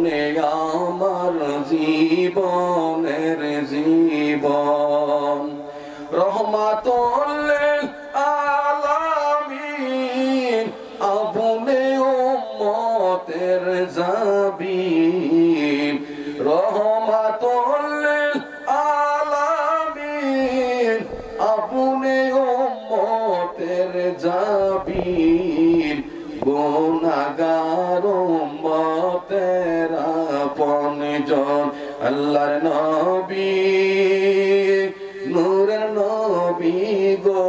আপনি আমার জীবনের জীবন রহমাতুল লিল আলামিন আপনি উম্মতের জাবিন রহমাতুল লিল আলামিন আপনি উম্মতের জাবিন গুনাহগার উম্মতের আপনজন আল্লাহর নবী নূরের নবী গো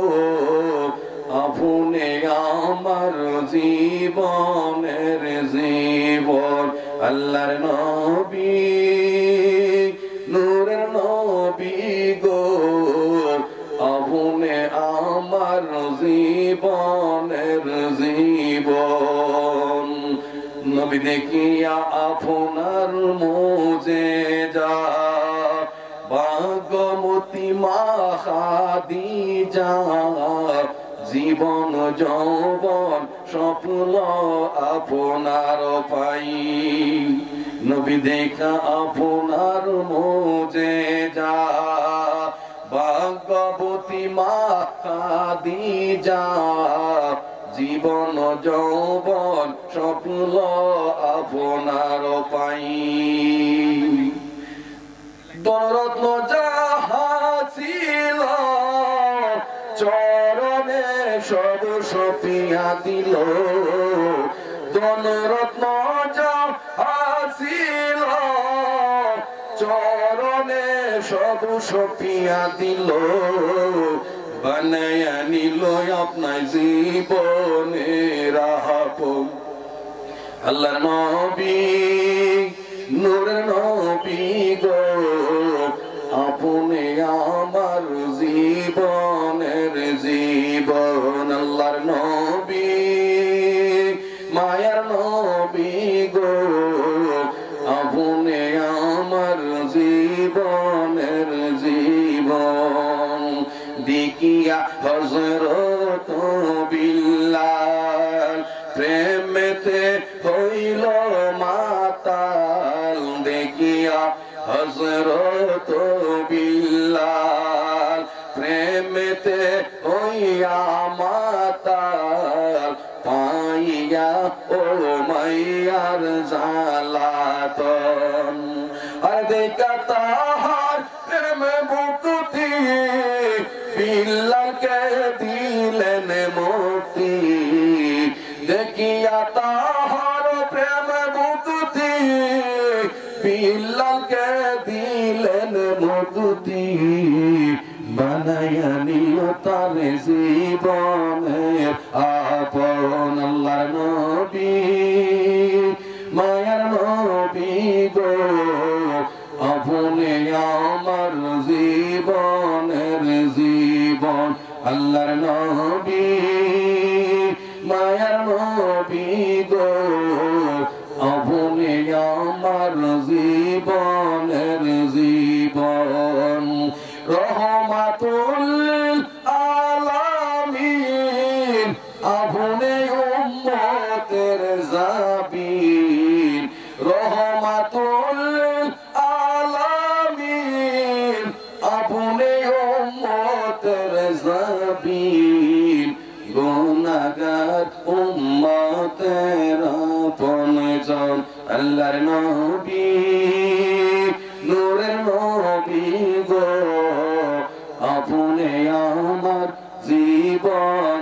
আপনি আমার জীবনের জীবন আল্লাহর নবী নূরের নবী গো আপনি আমার জীবনের জীবন নবী দেখিয়া আপনার মুজেজা ভাগ্যবতী মা খাদিজা জীবন যৌবন স্বপ্ন আপনার পাই নবী দেখা আপনার মুজেজা ভাগ্যবতী মা খাদিজা জীবন যৌবন স্বপ্ন আপনার পাই দরত্ন যাহা ছিল চরণে সব সপিয়া দিল ধনরত্ন যাহা ছিল চরণে সব সপিয়া দিল বানায়া নিল আপনার জীবনের আপন আল্লাহ নবী নূরের নবী গো আপনি আমার জীবনের জীবন আল্লাহর নবী মায়ার নবী গো আপনি আমার জীবনের জীবন দেখিয়া হযরত বিল্লাল প্রেমেতে হইল মাতাল দেখিয়া হযরত বিল্লাল প্রেমেতে হইয়া মাতাল পাইয়া ও মাইয়ার জালাতন আর দেখা তাহার প্রেম মুক্তি বিল্লালকে দিলেন মুক্তি দেখিয়া তাহার প্রেম মুক্তি বিল্লালকে দিলেন মুক্তি বানায়া নিল তার জীবনের আপন আল্লাহর নবী মায়ার নবী গো আপনি আমার জীবনের জীবন আল্লাহর নবী মায়ার নবী গো আপনি আমার জীবনের জীবন রহমাতুল লিল আলামিন আপনি উম্মতের জাবিন রহমাতুল লিল আলামিন আপনি উম্মতের জাবিন গুনাহগার উম্মতের আপনজন আল্লাহর নবী নূরের নবী গো আপনি আমার জীবন